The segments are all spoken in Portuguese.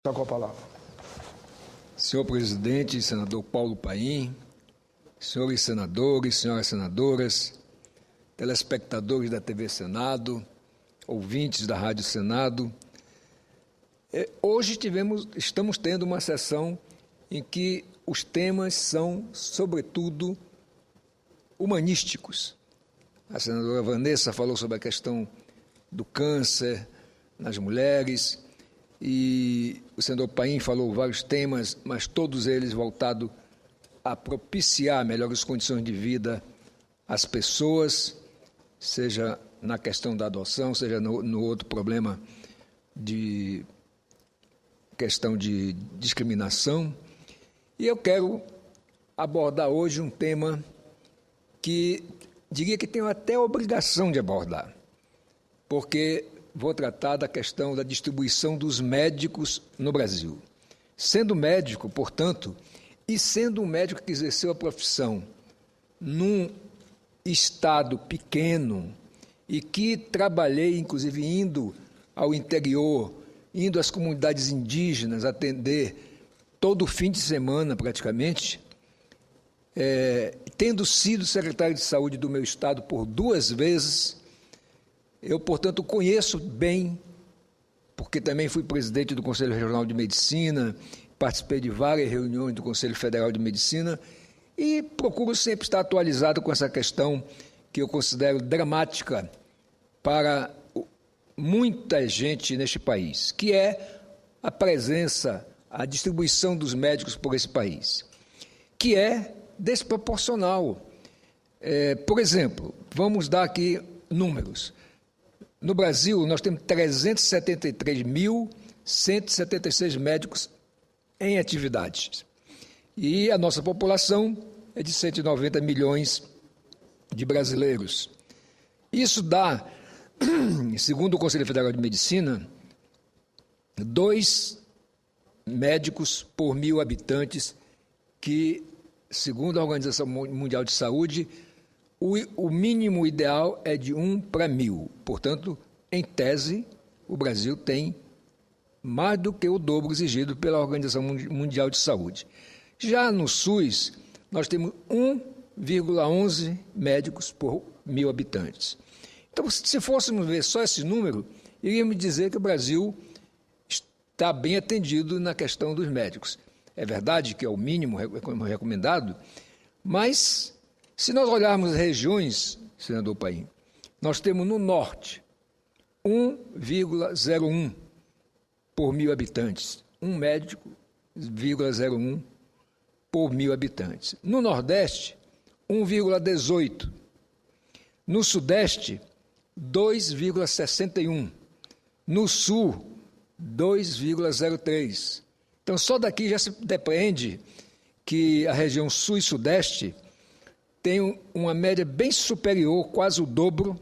Está com a palavra. Senhor presidente, senador Paulo Paim, senhores senadores, senhoras senadoras, telespectadores da TV Senado, ouvintes da Rádio Senado, hoje estamos tendo uma sessão em que os temas são, sobretudo, humanísticos. A senadora Vanessa falou sobre a questão do câncer nas mulheres, e o senador Paim falou vários temas, mas todos eles voltados a propiciar melhores condições de vida às pessoas, seja na questão da adoção, seja no outro problema de questão de discriminação. E eu quero abordar hoje um tema que diria que tenho até a obrigação de abordar, porque vou tratar da questão da distribuição dos médicos no Brasil. Sendo médico, portanto, e sendo um médico que exerceu a profissão num estado pequeno e que trabalhei, inclusive, indo ao interior, indo às comunidades indígenas atender todo fim de semana, praticamente, tendo sido secretário de saúde do meu estado por 2 vezes, eu, portanto, conheço bem, porque também fui presidente do Conselho Regional de Medicina, participei de várias reuniões do Conselho Federal de Medicina e procuro sempre estar atualizado com essa questão que eu considero dramática para muita gente neste país, que é a presença, a distribuição dos médicos por esse país, que é desproporcional. Por exemplo, vamos dar aqui números. No Brasil, nós temos 373.176 médicos em atividade. E a nossa população é de 190 milhões de brasileiros. Isso dá, segundo o Conselho Federal de Medicina, 2 médicos por 1.000 habitantes, que, segundo a Organização Mundial de Saúde, o mínimo ideal é de 1 para 1.000. Portanto, em tese, o Brasil tem mais do que o dobro exigido pela Organização Mundial de Saúde. Já no SUS, nós temos 1,11 médicos por 1.000 habitantes. Então, se fôssemos ver só esse número, iríamos dizer que o Brasil está bem atendido na questão dos médicos. É verdade que é o mínimo recomendado, mas se nós olharmos as regiões, senador Paim, nós temos no norte 1,01 por 1.000 habitantes, um médico, 0,01 por 1.000 habitantes. No nordeste, 1,18. No sudeste, 2,61. No sul, 2,03. Então, só daqui já se depreende que a região sul e sudeste tem uma média bem superior, quase o dobro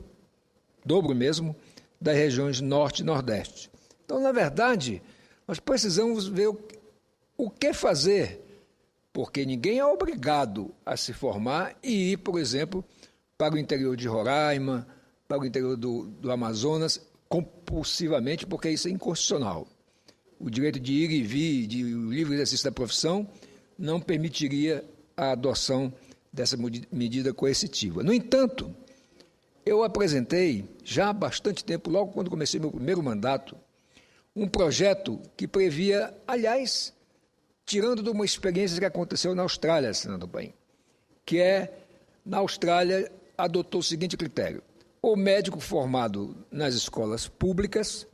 mesmo, das regiões norte e nordeste. Então, na verdade, nós precisamos ver o que fazer, porque ninguém é obrigado a se formar e ir, por exemplo, para o interior de Roraima, para o interior do Amazonas, compulsivamente, porque isso é inconstitucional. O direito de ir e vir, de livre exercício da profissão, não permitiria a adoção dessa medida coercitiva. No entanto, eu apresentei, já há bastante tempo, logo quando comecei meu primeiro mandato, um projeto que previa, aliás, tirando de uma experiência que aconteceu na Austrália, senador Paim, que na Austrália, adotou o seguinte critério: o médico formado nas escolas públicas,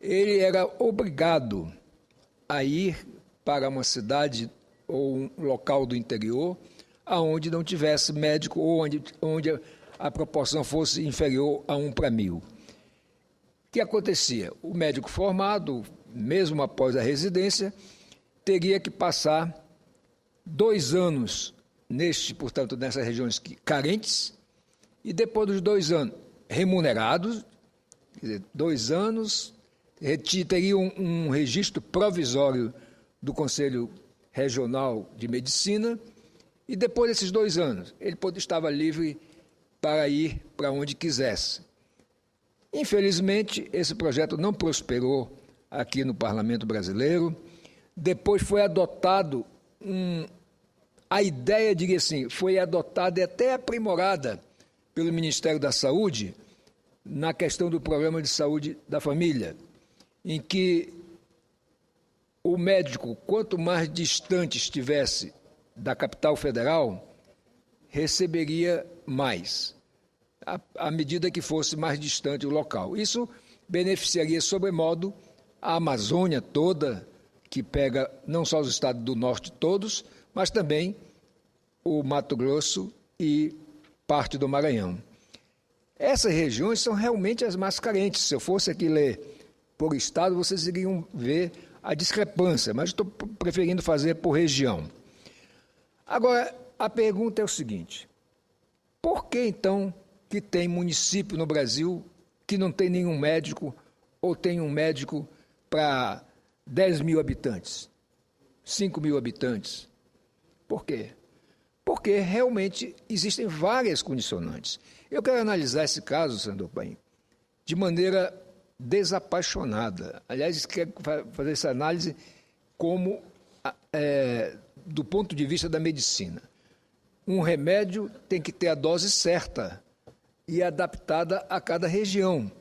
ele era obrigado a ir para uma cidade ou um local do interior aonde não tivesse médico ou onde a proporção fosse inferior a 1 para 1.000. O que acontecia? O médico formado, mesmo após a residência, teria que passar 2 anos portanto, nessas regiões carentes, e depois dos 2 anos remunerados, quer dizer, 2 anos, teria um registro provisório do Conselho Regional de Medicina, e depois desses 2 anos, ele estava livre para ir para onde quisesse. Infelizmente, esse projeto não prosperou aqui no Parlamento Brasileiro. Depois foi adotado a ideia, diria assim, foi adotada e até aprimorada pelo Ministério da Saúde na questão do Programa de Saúde da Família, em que o médico, quanto mais distante estivesse da capital federal, receberia mais, à medida que fosse mais distante o local. Isso beneficiaria, sobremodo, a Amazônia toda, que pega não só os estados do norte todos, mas também o Mato Grosso e parte do Maranhão. Essas regiões são realmente as mais carentes. Se eu fosse aqui ler por estado, vocês iriam ver a discrepância, mas estou preferindo fazer por região. Agora, a pergunta é o seguinte: por que, então, que tem município no Brasil que não tem nenhum médico ou tem um médico para 10 mil habitantes, 5 mil habitantes? Por quê? Porque realmente existem várias condicionantes. Eu quero analisar esse caso, senador Paim, de maneira desapaixonada. Aliás, quero fazer essa análise como do ponto de vista da medicina. Um remédio tem que ter a dose certa e adaptada a cada região.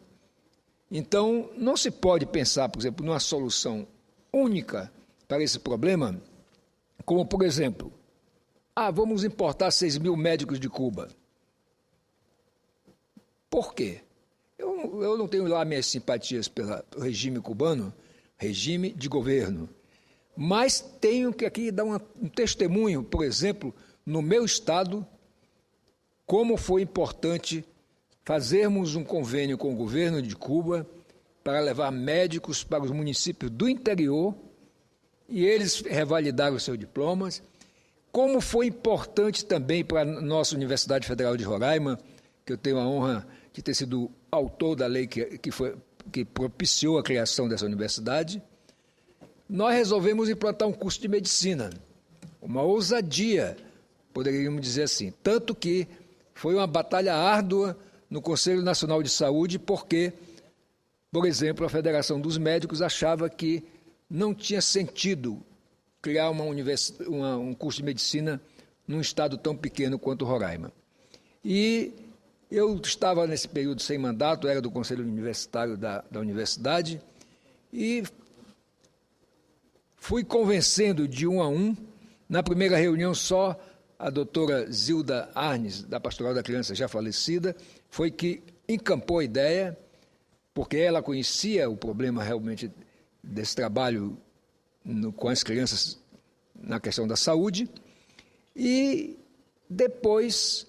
Então, não se pode pensar, por exemplo, numa solução única para esse problema, como, por exemplo, vamos importar 6 mil médicos de Cuba. Por quê? Eu não tenho lá minhas simpatias pelo regime cubano, regime de governo, mas tenho que aqui dar um testemunho, por exemplo, no meu estado, como foi importante fazermos um convênio com o governo de Cuba para levar médicos para os municípios do interior e eles revalidaram os seus diplomas. Como foi importante também para a nossa Universidade Federal de Roraima, que eu tenho a honra de ter sido autor da lei que propiciou a criação dessa universidade, nós resolvemos implantar um curso de medicina, uma ousadia, poderíamos dizer assim, tanto que foi uma batalha árdua no Conselho Nacional de Saúde, porque, por exemplo, a Federação dos Médicos achava que não tinha sentido criar um curso de medicina num estado tão pequeno quanto Roraima. E eu estava nesse período sem mandato, era do Conselho Universitário da universidade, e fui convencendo de um a um. Na primeira reunião, só a doutora Zilda Arnes, da Pastoral da Criança já falecida, foi que encampou a ideia, porque ela conhecia o problema realmente desse trabalho com as crianças na questão da saúde, e depois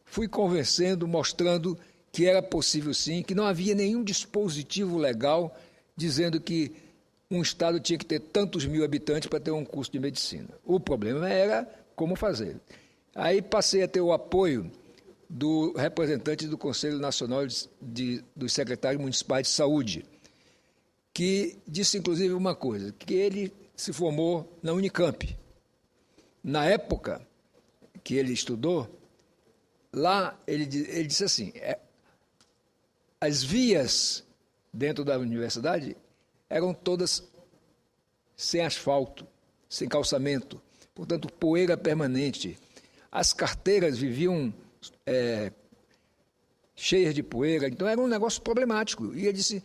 fui convencendo, mostrando que era possível sim, que não havia nenhum dispositivo legal dizendo que um estado tinha que ter tantos mil habitantes para ter um curso de medicina. O problema era como fazer. Aí passei a ter o apoio do representante do Conselho Nacional dos Secretários Municipais de Saúde, que disse, inclusive, uma coisa, que ele se formou na Unicamp. Na época que ele estudou, lá ele disse assim, as vias dentro da universidade eram todas sem asfalto, sem calçamento, portanto, poeira permanente. As carteiras viviam cheias de poeira, então era um negócio problemático. E ele disse,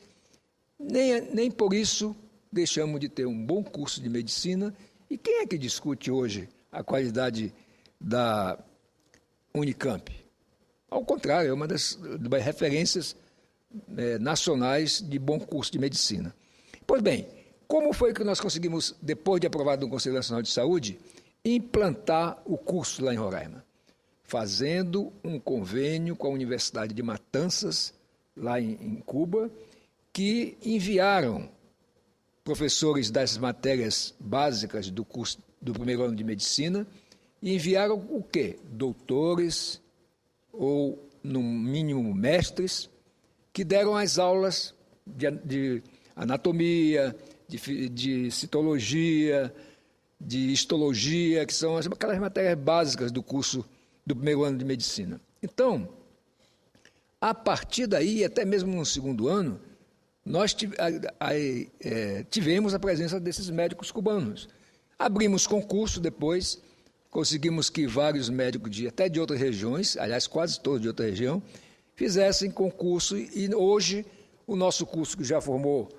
nem por isso deixamos de ter um bom curso de medicina. E quem é que discute hoje a qualidade da Unicamp? Ao contrário, é uma das referências nacionais de bom curso de medicina. Pois bem, como foi que nós conseguimos, depois de aprovado no Conselho Nacional de Saúde, implantar o curso lá em Roraima? Fazendo um convênio com a Universidade de Matanzas, lá em Cuba, que enviaram professores das matérias básicas do curso do primeiro ano de medicina, e enviaram o quê? Doutores, ou, no mínimo, mestres, que deram as aulas de anatomia, de citologia, de histologia, que são aquelas matérias básicas do curso do primeiro ano de medicina. Então, a partir daí, até mesmo no segundo ano, nós tivemos a presença desses médicos cubanos. Abrimos concurso depois, conseguimos que vários médicos até de outras regiões, aliás, quase todos de outra região, fizessem concurso, e hoje o nosso curso, que já formou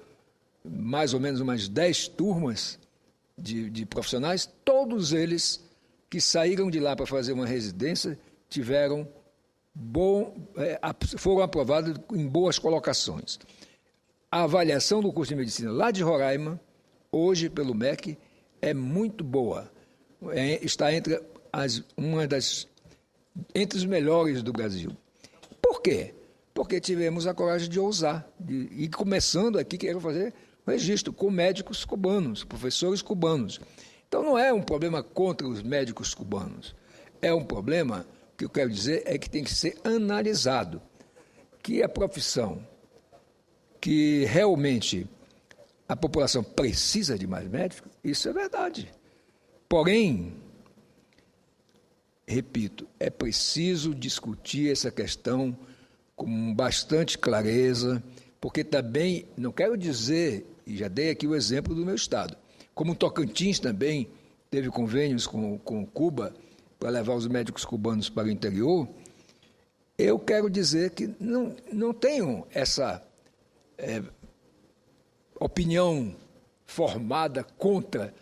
mais ou menos umas 10 turmas de profissionais, todos eles que saíram de lá para fazer uma residência foram aprovados em boas colocações. A avaliação do curso de medicina lá de Roraima, hoje pelo MEC, é muito boa. Está entre os melhores do Brasil. Por quê? Porque tivemos a coragem de ousar. E começando aqui, quero fazer registro com médicos cubanos, professores cubanos. Então, não é um problema contra os médicos cubanos. É um problema, o que eu quero dizer é que tem que ser analisado. Que a profissão, que realmente a população precisa de mais médicos, isso é verdade. Porém, repito, é preciso discutir essa questão com bastante clareza, porque também, não quero dizer, e já dei aqui o exemplo do meu estado, como o Tocantins também teve convênios com Cuba para levar os médicos cubanos para o interior, eu quero dizer que não tenho essa opinião formada contra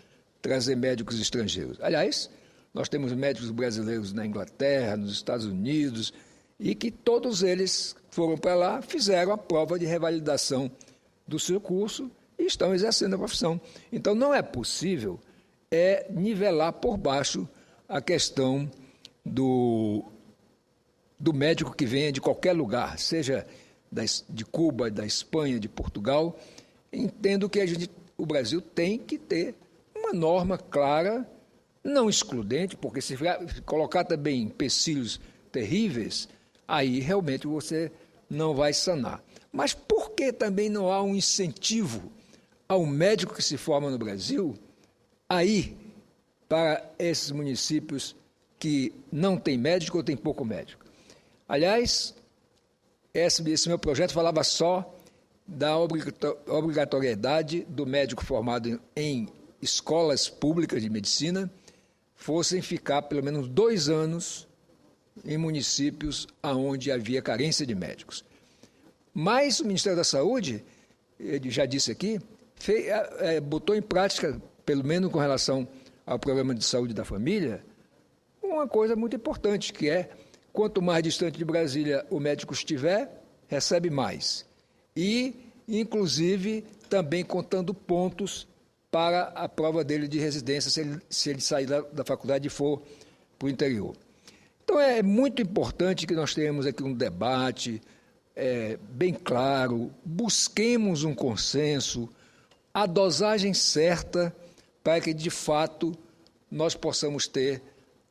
trazer médicos estrangeiros. Aliás, nós temos médicos brasileiros na Inglaterra, nos Estados Unidos, e que todos eles foram para lá, fizeram a prova de revalidação do seu curso e estão exercendo a profissão. Então, não é possível nivelar por baixo a questão do médico que venha de qualquer lugar, seja de Cuba, da Espanha, de Portugal. Entendo que o Brasil tem que ter uma norma clara, não excludente, porque se colocar também empecilhos terríveis, aí realmente você não vai sanar. Mas por que também não há um incentivo ao médico que se forma no Brasil a ir para esses municípios que não tem médico ou tem pouco médico? Aliás, esse meu projeto falava só da obrigatoriedade do médico formado em escolas públicas de medicina fossem ficar pelo menos 2 anos em municípios onde havia carência de médicos. Mas o Ministério da Saúde, ele já disse aqui, botou em prática, pelo menos com relação ao programa de saúde da família, uma coisa muito importante, que é, quanto mais distante de Brasília o médico estiver, recebe mais. E, inclusive, também contando pontos para a prova dele de residência, se ele sair da faculdade e for para o interior. Então, é muito importante que nós tenhamos aqui um debate bem claro, busquemos um consenso, a dosagem certa para que, de fato, nós possamos ter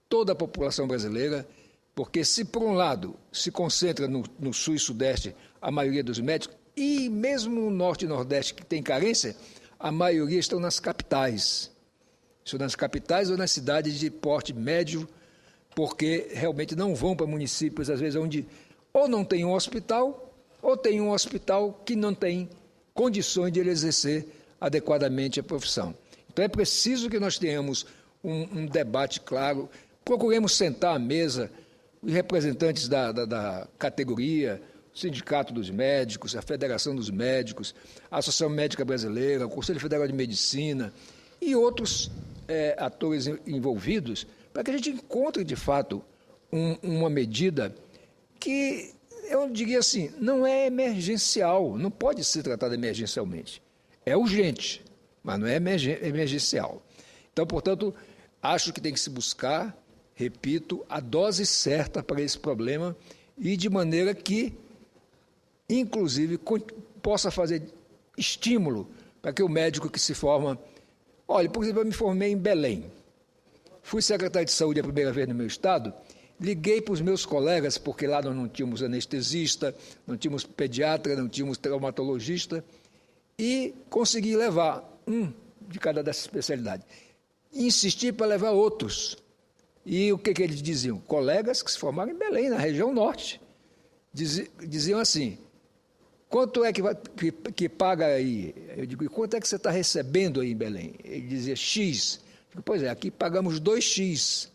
toda a população brasileira, porque se, por um lado, se concentra no sul e sudeste a maioria dos médicos, e mesmo no norte e nordeste, que tem carência, a maioria estão nas capitais. Estão nas capitais ou nas cidades de porte médio, porque realmente não vão para municípios, às vezes, onde ou não tem um hospital, ou tem um hospital que não tem condições de ele exercer adequadamente a profissão. Então, é preciso que nós tenhamos um debate claro, procuremos sentar à mesa os representantes da categoria, o Sindicato dos Médicos, a Federação dos Médicos, a Associação Médica Brasileira, o Conselho Federal de Medicina e outros atores envolvidos, para que a gente encontre, de fato, uma medida que, eu diria assim, não é emergencial, não pode ser tratada emergencialmente. É urgente, mas não é emergencial. Então, portanto, acho que tem que se buscar, repito, a dose certa para esse problema e de maneira que, inclusive, possa fazer estímulo para que o médico que se forma... Olha, por exemplo, eu me formei em Belém. Fui secretário de saúde a primeira vez no meu estado, liguei para os meus colegas, porque lá nós não tínhamos anestesista, não tínhamos pediatra, não tínhamos traumatologista, e consegui levar um de cada dessas especialidades. Insisti para levar outros. E o que eles diziam? Colegas que se formaram em Belém, na região norte. Diziam assim, quanto é que paga aí? Eu digo, e quanto é que você está recebendo aí em Belém? Ele dizia, X. Eu digo, pois é, aqui pagamos 2X.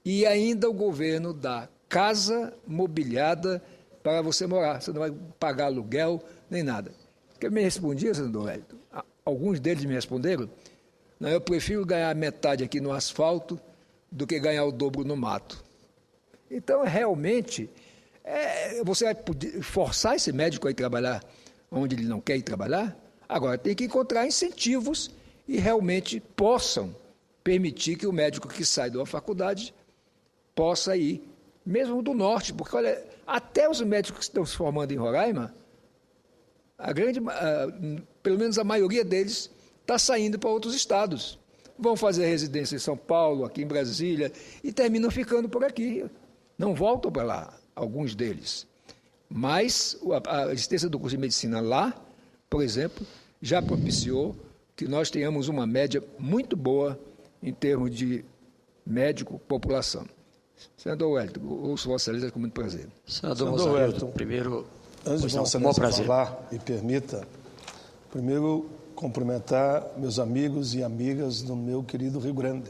E ainda o governo dá casa mobiliada para você morar. Você não vai pagar aluguel, nem nada. Porque me respondia, senador Wellington, alguns deles me responderam, não, eu prefiro ganhar metade aqui no asfalto do que ganhar o dobro no mato. Então, realmente, você vai forçar esse médico a ir trabalhar onde ele não quer ir trabalhar? Agora, tem que encontrar incentivos e realmente possam permitir que o médico que sai de uma faculdade possa ir, mesmo do norte, porque, olha, até os médicos que estão se formando em Roraima, pelo menos a maioria deles está saindo para outros estados. Vão fazer residência em São Paulo, aqui em Brasília, e terminam ficando por aqui. Não voltam para lá, alguns deles. Mas a existência do curso de medicina lá, por exemplo, já propiciou que nós tenhamos uma média muito boa em termos de médico-população. Senador Wellington, ouço Vossa Excelência com muito prazer. Senador Wellington, primeiro, antes de Vossa Excelência falar, me permita, primeiro cumprimentar meus amigos e amigas do meu querido Rio Grande.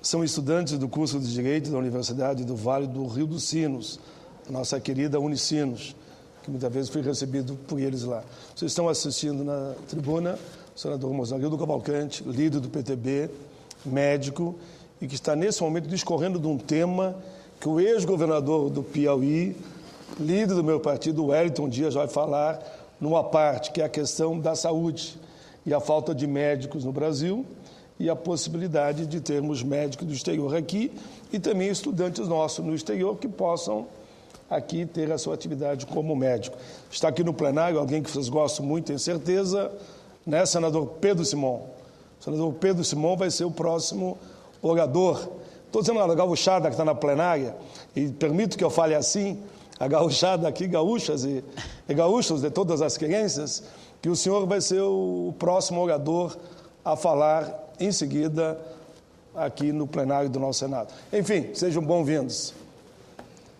São estudantes do curso de Direito da Universidade do Vale do Rio dos Sinos, nossa querida Unicinos, que muitas vezes fui recebido por eles lá. Vocês estão assistindo na tribuna o senador Mozarildo Cavalcante, líder do PTB, médico, e que está nesse momento discorrendo de um tema que o ex-governador do Piauí, líder do meu partido, Wellington Dias, vai falar numa parte, que é a questão da saúde e a falta de médicos no Brasil e a possibilidade de termos médicos do exterior aqui e também estudantes nossos no exterior que possam aqui ter a sua atividade como médico. Está aqui no plenário alguém que vocês gostam muito, tenho certeza, né, senador Pedro Simon. O senador Pedro Simon vai ser o próximo orador. Estou dizendo a gauchada que está na plenária, e permito que eu fale assim, a gauchada aqui, gaúchas e gaúchos de todas as querências, que o senhor vai ser o próximo orador a falar em seguida aqui no plenário do nosso Senado. Enfim, sejam bem-vindos.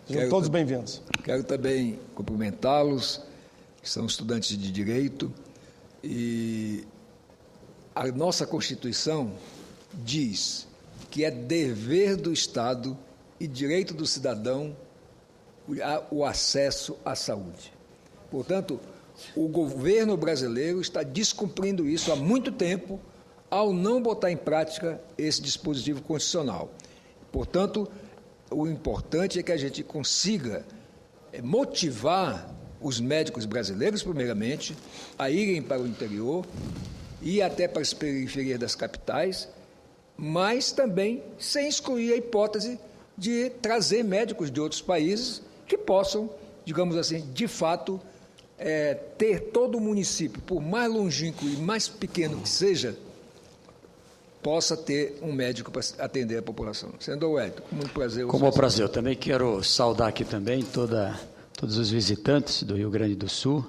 Sejam todos bem-vindos. Quero também cumprimentá-los, que são estudantes de Direito, e a nossa Constituição diz que é dever do Estado e direito do cidadão o acesso à saúde. Portanto, o governo brasileiro está descumprindo isso há muito tempo ao não botar em prática esse dispositivo constitucional. Portanto, o importante é que a gente consiga motivar os médicos brasileiros, primeiramente, a irem para o interior e até para as periferias das capitais, mas também sem excluir a hipótese de trazer médicos de outros países que possam, digamos assim, de fato, ter todo o município, por mais longínquo e mais pequeno que seja, possa ter um médico para atender a população. Senador Wellington, com muito prazer. Com muito prazer. Eu também quero saudar aqui também todos os visitantes do Rio Grande do Sul,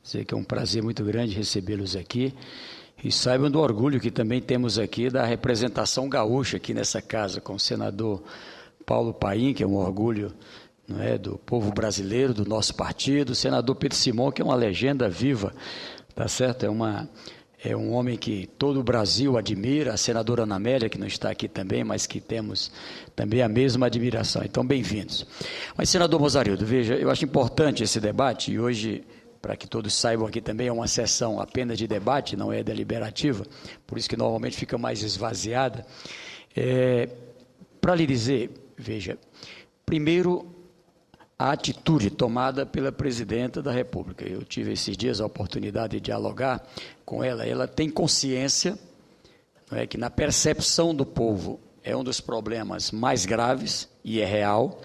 dizer que é um prazer muito grande recebê-los aqui, e saibam do orgulho que também temos aqui da representação gaúcha aqui nessa casa, com o senador Paulo Paim, que é um orgulho, não é, do povo brasileiro, do nosso partido, o senador Pedro Simon, que é uma legenda viva, tá certo? É um homem que todo o Brasil admira, a senadora Ana Amélia, que não está aqui também, mas que temos também a mesma admiração. Então, bem-vindos. Mas, senador Mozarildo, veja, eu acho importante esse debate, e hoje, para que todos saibam aqui também, é uma sessão apenas de debate, não é deliberativa, por isso que normalmente fica mais esvaziada. Para lhe dizer, veja, primeiro, a atitude tomada pela presidenta da República. Eu tive esses dias a oportunidade de dialogar com ela. Ela tem consciência, não é, que na percepção do povo é um dos problemas mais graves e é real.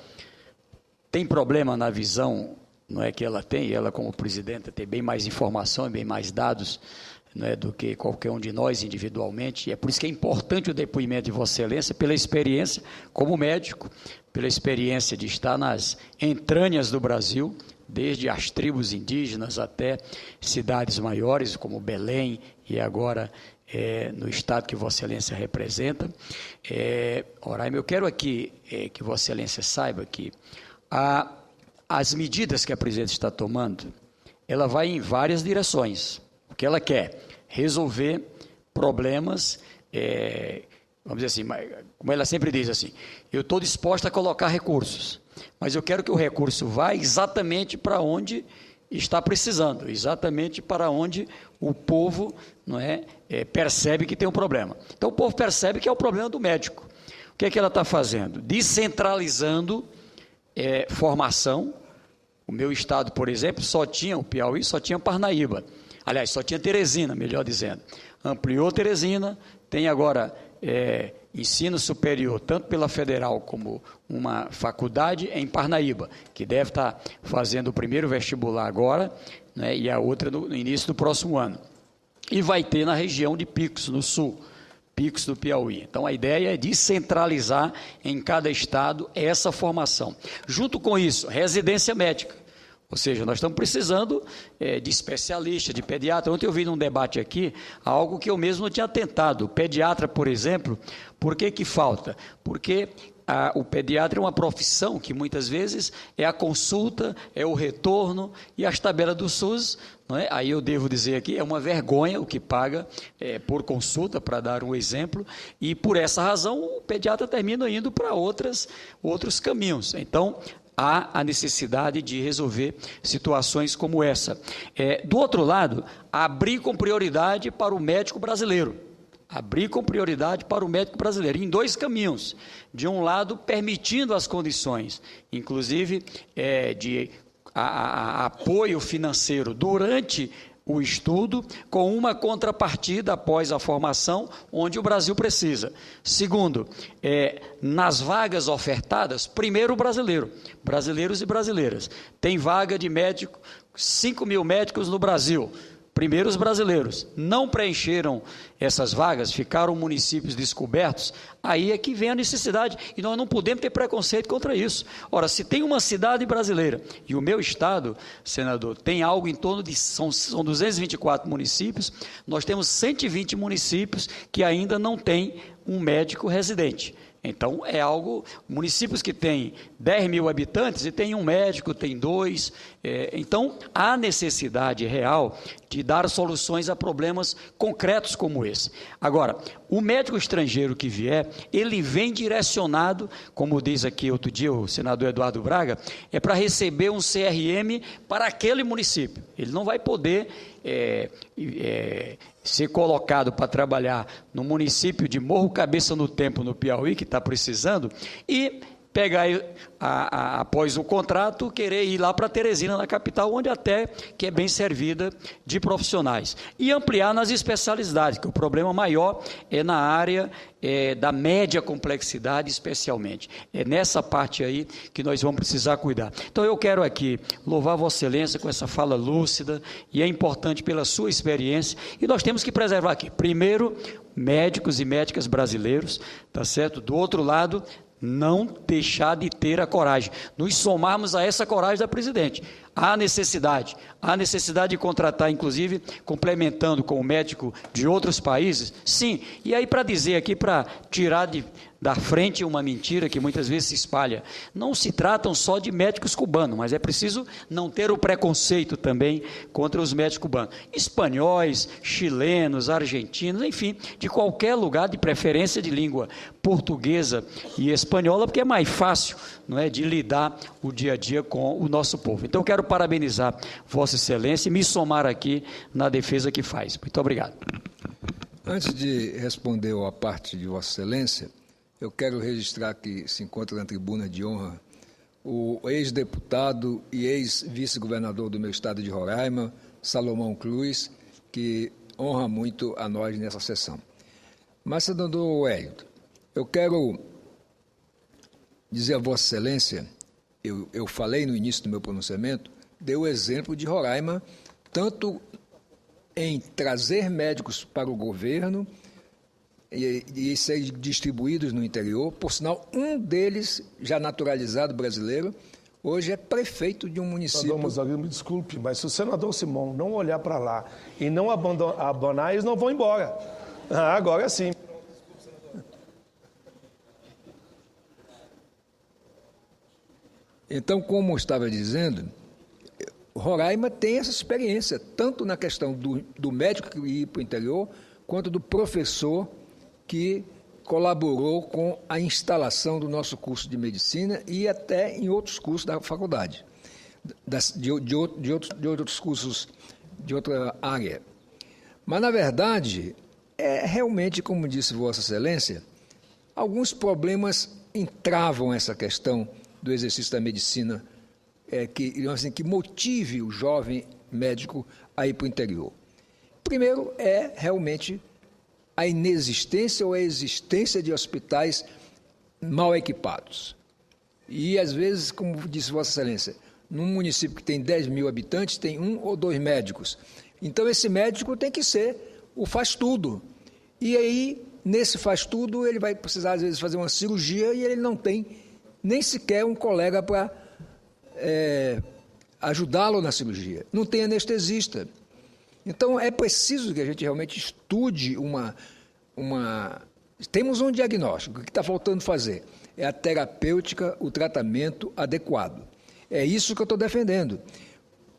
Tem problema na visão, não é, que ela tem, ela como presidenta tem bem mais informação e bem mais dados, não é, do que qualquer um de nós individualmente, e é por isso que é importante o depoimento de Vossa Excelência, pela experiência como médico, pela experiência de estar nas entranhas do Brasil, desde as tribos indígenas até cidades maiores, como Belém e agora no estado que Vossa Excelência representa. Roraima, eu quero aqui que Vossa Excelência saiba que as medidas que a presidente está tomando, ela vai em várias direções. O que ela quer? Resolver problemas, vamos dizer assim, como ela sempre diz assim, eu estou disposta a colocar recursos, mas eu quero que o recurso vá exatamente para onde está precisando, exatamente para onde o povo percebe que tem um problema. Então, o povo percebe que é o problema do médico. O que é que ela está fazendo? Descentralizando formação. O meu estado, por exemplo, o Piauí só tinha Parnaíba. Aliás, só tinha Teresina, melhor dizendo. Ampliou Teresina, tem agora ensino superior, tanto pela federal como uma faculdade em Parnaíba, que deve estar fazendo o primeiro vestibular agora, e a outra no início do próximo ano. E vai ter na região de Picos, no sul, Picos do Piauí. Então, a ideia é descentralizar em cada estado essa formação. Junto com isso, residência médica. Ou seja, nós estamos precisando de especialistas, de pediatra. Ontem eu vi num debate aqui algo que eu mesmo não tinha atentado. O pediatra, por exemplo, por que falta? Porque o pediatra é uma profissão que muitas vezes é a consulta, é o retorno, e as tabelas do SUS, aí eu devo dizer aqui, é uma vergonha o que paga por consulta, para dar um exemplo, e por essa razão o pediatra termina indo para outros caminhos. Então, há a necessidade de resolver situações como essa. Do outro lado, abrir com prioridade para o médico brasileiro. Abrir com prioridade para o médico brasileiro, em dois caminhos. De um lado, permitindo as condições, inclusive de apoio financeiro durante o estudo, com uma contrapartida após a formação, onde o Brasil precisa. Segundo, nas vagas ofertadas, primeiro o brasileiro, brasileiros e brasileiras. Tem vaga de médico, 5 mil médicos no Brasil. Primeiro os brasileiros. Não preencheram essas vagas, ficaram municípios descobertos, aí é que vem a necessidade, e nós não podemos ter preconceito contra isso. Ora, se tem uma cidade brasileira, e o meu estado, senador, tem algo em torno de, são 224 municípios, nós temos 120 municípios que ainda não têm um médico residente. Então, é algo, municípios que têm 10 mil habitantes e tem um médico, tem 2, então há necessidade real de dar soluções a problemas concretos como esse. Agora, o médico estrangeiro que vier, ele vem direcionado, como diz aqui outro dia o senador Eduardo Braga, é para receber um CRM para aquele município. Ele não vai poder ser colocado para trabalhar no município de Morro Cabeça no Tempo, no Piauí, que está precisando, e pegar, após o contrato, querer ir lá para Teresina, na capital, onde até que é bem servida de profissionais. E ampliar nas especialidades, que o problema maior é na área da média complexidade, especialmente. É nessa parte aí que nós vamos precisar cuidar. Então, eu quero aqui louvar Vossa Excelência com essa fala lúcida, e é importante pela sua experiência, e nós temos que preservar aqui, primeiro, médicos e médicas brasileiros, tá certo? Do outro lado, não deixar de ter a coragem, nos somarmos a essa coragem da presidente. Há necessidade de contratar, inclusive, complementando com o médico de outros países, sim. E aí, para dizer aqui, para tirar da frente uma mentira que muitas vezes se espalha, não se tratam só de médicos cubanos, mas é preciso não ter o preconceito também contra os médicos cubanos. Espanhóis, chilenos, argentinos, enfim, de qualquer lugar, de preferência de língua portuguesa e espanhola, porque é mais fácil, não é, de lidar o dia a dia com o nosso povo. Então, quero parabenizar Vossa Excelência e me somar aqui na defesa que faz. Muito obrigado. Antes de responder a parte de Vossa Excelência, eu quero registrar que se encontra na tribuna de honra o ex-deputado e ex-vice-governador do meu estado de Roraima, Salomão Cruz, que honra muito a nós nessa sessão. Mas, senador Wellington, eu quero dizer a Vossa Excelência, eu falei no início do meu pronunciamento, dei o exemplo de Roraima, tanto em trazer médicos para o governo e serem distribuídos no interior. Por sinal, um deles, já naturalizado brasileiro, hoje é prefeito de um município. Senador Mozarino, me desculpe, mas se o senador Simão não olhar para lá e não abandonar, eles não vão embora. Agora sim. Então, como eu estava dizendo, Roraima tem essa experiência, tanto na questão do médico que ia para o interior, quanto do professor que colaborou com a instalação do nosso curso de medicina e até em outros cursos da faculdade, de outros cursos de outra área. Mas, na verdade, realmente, como disse Vossa Excelência, alguns problemas entravam essa questão do exercício da medicina, que motive o jovem médico a ir para o interior. Primeiro, realmente a inexistência ou a existência de hospitais mal equipados. E, às vezes, como disse Vossa Excelência, num município que tem 10 mil habitantes, tem 1 ou 2 médicos. Então, esse médico tem que ser o faz-tudo. E aí, nesse faz-tudo, ele vai precisar, às vezes, fazer uma cirurgia e ele não tem nem sequer um colega para ajudá-lo na cirurgia. Não tem anestesista. Então, é preciso que a gente realmente estude Temos um diagnóstico. O que está faltando fazer? É a terapêutica, o tratamento adequado. É isso que eu estou defendendo.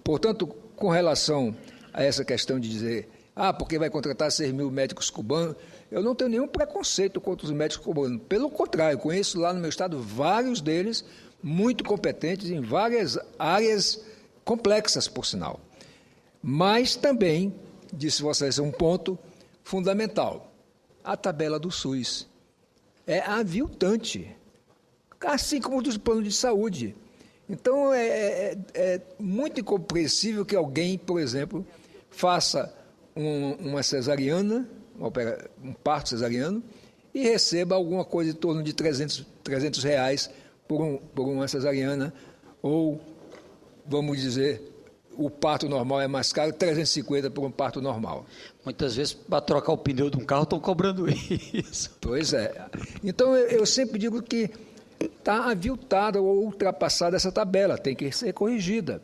Portanto, com relação a essa questão de dizer, porque vai contratar 6 mil médicos cubanos, eu não tenho nenhum preconceito contra os médicos cubanos. Pelo contrário, conheço lá no meu estado vários deles muito competentes em várias áreas complexas, por sinal. Mas também, disse Vossa Excelência, um ponto fundamental, a tabela do SUS. É aviltante, assim como dos planos de saúde. Então, é muito incompreensível que alguém, por exemplo, faça uma cesariana, um parto cesariano, e receba alguma coisa em torno de R$300 por uma cesariana, ou, vamos dizer, o parto normal é mais caro, 350 por um parto normal. Muitas vezes, para trocar o pneu de um carro, estão cobrando isso. Pois é. Então, eu sempre digo que está aviltada ou ultrapassada essa tabela, tem que ser corrigida.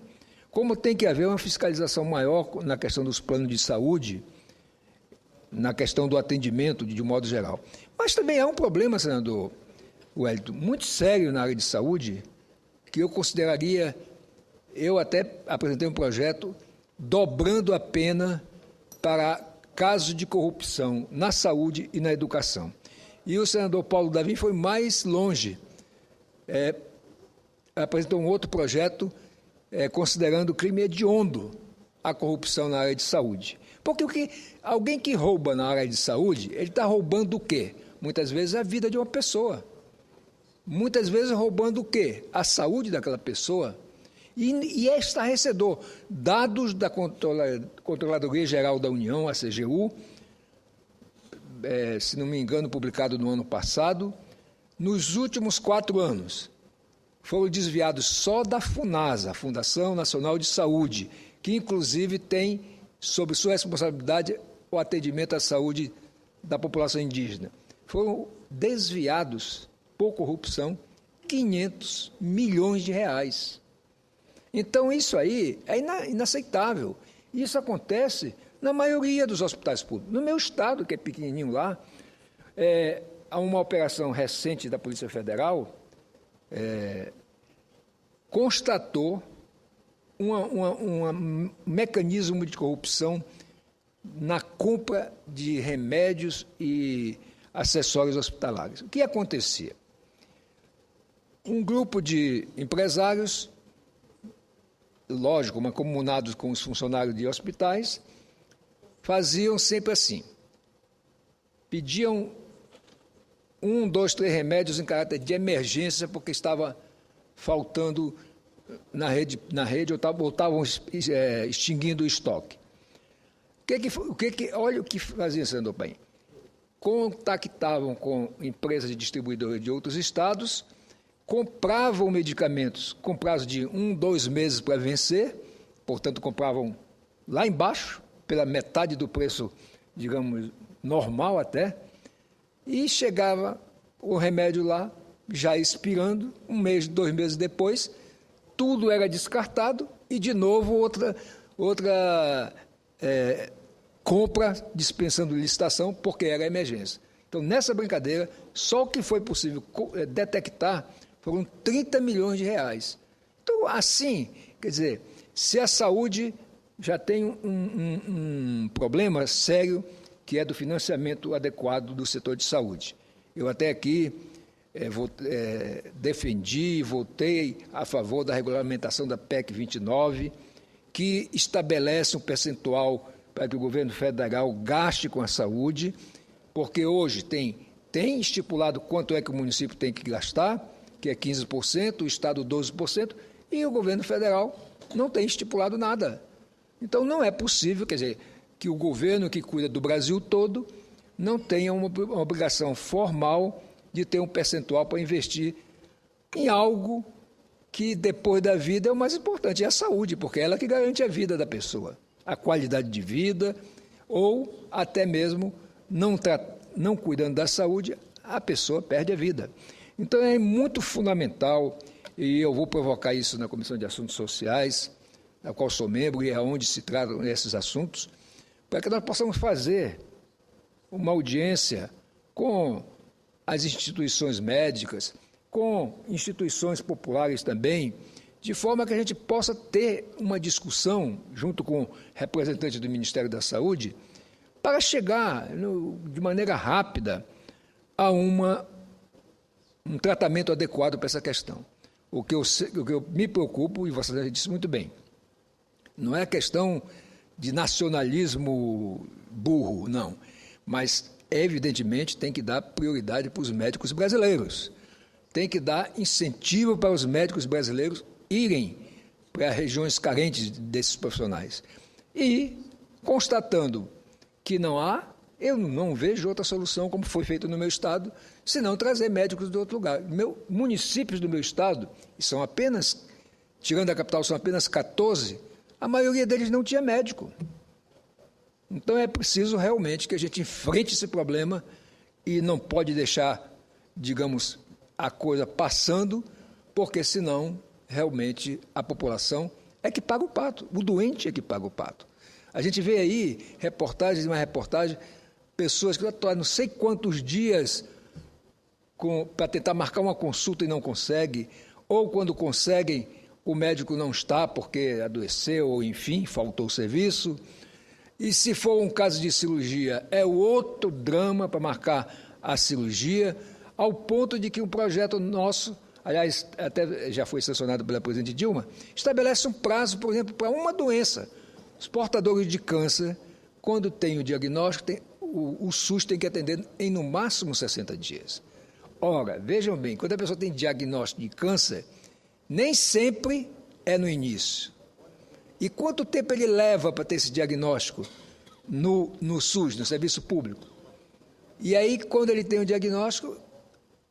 Como tem que haver uma fiscalização maior na questão dos planos de saúde, na questão do atendimento, de modo geral. Mas também há um problema, senador Wellington, muito sério na área de saúde, que eu consideraria, eu até apresentei um projeto dobrando a pena para casos de corrupção na saúde e na educação. E o senador Paulo Davim foi mais longe, apresentou um outro projeto considerando crime hediondo a corrupção na área de saúde. Porque alguém que rouba na área de saúde, ele está roubando o quê? Muitas vezes a vida de uma pessoa. Muitas vezes roubando o quê? A saúde daquela pessoa. E é estarrecedor. Dados da Controladoria Geral da União, a CGU, se não me engano, publicado no ano passado, nos últimos 4 anos, foram desviados só da FUNASA, a Fundação Nacional de Saúde, que inclusive tem sob sua responsabilidade o atendimento à saúde da população indígena. Foram desviados, por corrupção, 500 milhões de reais. Então, isso aí é inaceitável. Isso acontece na maioria dos hospitais públicos. No meu estado, que é pequenininho lá, há uma operação recente da Polícia Federal, constatou um mecanismo de corrupção na compra de remédios e acessórios hospitalares. O que acontecia? Um grupo de empresários, lógico, mancomunados com os funcionários de hospitais, faziam sempre assim. Pediam 1, 2, 3 remédios em caráter de emergência, porque estava faltando na rede ou estavam extinguindo o estoque. Olha o que fazia, senador Paim. Contactavam com empresas de distribuidores de outros estados, compravam medicamentos com prazo de 1, 2 meses para vencer, portanto, compravam lá embaixo, pela metade do preço, digamos, normal até, e chegava o remédio lá, já expirando, 1 mês, 2 meses depois, tudo era descartado e, de novo, outra compra dispensando licitação porque era emergência. Então, nessa brincadeira, só o que foi possível detectar foram 30 milhões de reais. Então, assim, quer dizer, se a saúde já tem um problema sério, que é do financiamento adequado do setor de saúde. Eu até aqui defendi, votei a favor da regulamentação da PEC 29, que estabelece um percentual para que o governo federal gaste com a saúde, porque hoje tem estipulado quanto é que o município tem que gastar, que é 15%, o Estado 12%, e o governo federal não tem estipulado nada. Então, não é possível, quer dizer, que o governo que cuida do Brasil todo não tenha uma obrigação formal de ter um percentual para investir em algo que, depois da vida, é o mais importante, é a saúde, porque é ela que garante a vida da pessoa, a qualidade de vida, ou até mesmo, não cuidando da saúde, a pessoa perde a vida. Então, é muito fundamental, e eu vou provocar isso na Comissão de Assuntos Sociais, da qual sou membro, e é onde se tratam esses assuntos, para que nós possamos fazer uma audiência com as instituições médicas, com instituições populares também, de forma que a gente possa ter uma discussão, junto com representantes do Ministério da Saúde, para chegar de maneira rápida a um tratamento adequado para essa questão. O que eu me preocupo, e você já disse muito bem, não é questão de nacionalismo burro, não, mas evidentemente tem que dar prioridade para os médicos brasileiros, tem que dar incentivo para os médicos brasileiros irem para regiões carentes desses profissionais. E, constatando que não há, eu não vejo outra solução, como foi feito no meu estado, senão trazer médicos de outro lugar. Municípios do meu estado, e são apenas, tirando a capital, são apenas 14, a maioria deles não tinha médico. Então é preciso realmente que a gente enfrente esse problema e não pode deixar, digamos, a coisa passando, porque senão realmente a população é que paga o pato, o doente é que paga o pato. A gente vê aí reportagens, pessoas que estão há não sei quantos dias para tentar marcar uma consulta e não conseguem, ou quando conseguem, o médico não está porque adoeceu, ou enfim, faltou o serviço. E se for um caso de cirurgia, é outro drama para marcar a cirurgia, ao ponto de que um projeto nosso, aliás, até já foi sancionado pela presidente Dilma, estabelece um prazo, por exemplo, para uma doença. Os portadores de câncer, quando tem o diagnóstico, o SUS tem que atender em no máximo 60 dias. Ora, vejam bem, quando a pessoa tem diagnóstico de câncer, nem sempre é no início. E quanto tempo ele leva para ter esse diagnóstico no SUS, no serviço público? E aí, quando ele tem o diagnóstico,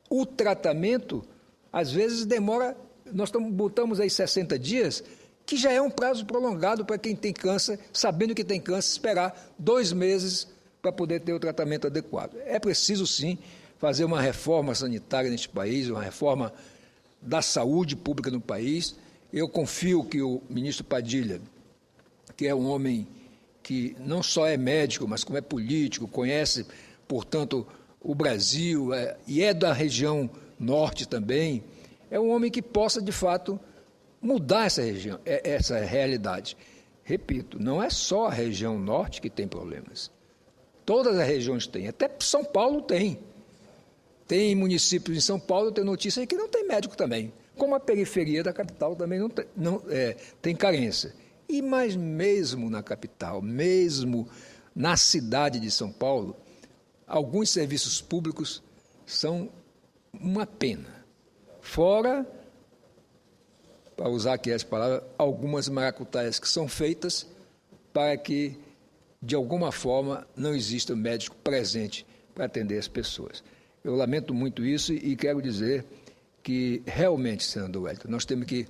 o tratamento, às vezes, demora, nós botamos aí 60 dias, que já é um prazo prolongado para quem tem câncer, sabendo que tem câncer, esperar 2 meses para poder ter o tratamento adequado. É preciso, sim, fazer uma reforma sanitária neste país, uma reforma da saúde pública no país. Eu confio que o ministro Padilha, que é um homem que não só é médico, mas como é político, conhece, portanto, o Brasil e é da região norte também, é um homem que possa, de fato, mudar essa realidade. Repito, não é só a região norte que tem problemas. Todas as regiões têm, até São Paulo tem. Tem municípios em São Paulo, eu tenho notícia que não tem médico também. Como a periferia da capital também tem carência. Mas mesmo na capital, mesmo na cidade de São Paulo, alguns serviços públicos são uma pena. Fora, para usar aqui as palavras, algumas maracutaias que são feitas para que, de alguma forma, não exista médico presente para atender as pessoas. Eu lamento muito isso e quero dizer que, realmente, senador Wellington, nós temos que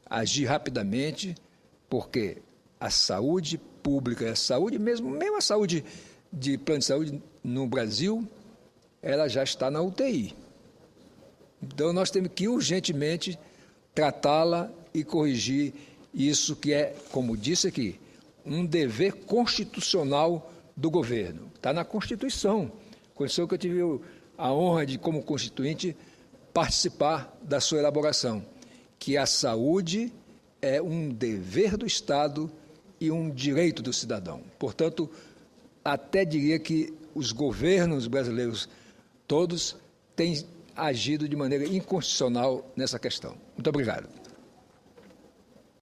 agir rapidamente, porque a saúde pública, a saúde mesmo a saúde de plano de saúde no Brasil, ela já está na UTI. Então, nós temos que urgentemente tratá-la e corrigir isso que é, como disse aqui, um dever constitucional do governo. Está na Constituição. Constituição que eu tive a honra de, como constituinte, participar da sua elaboração, que a saúde é um dever do Estado e um direito do cidadão. Portanto, até diria que os governos brasileiros todos têm agido de maneira inconstitucional nessa questão. Muito obrigado.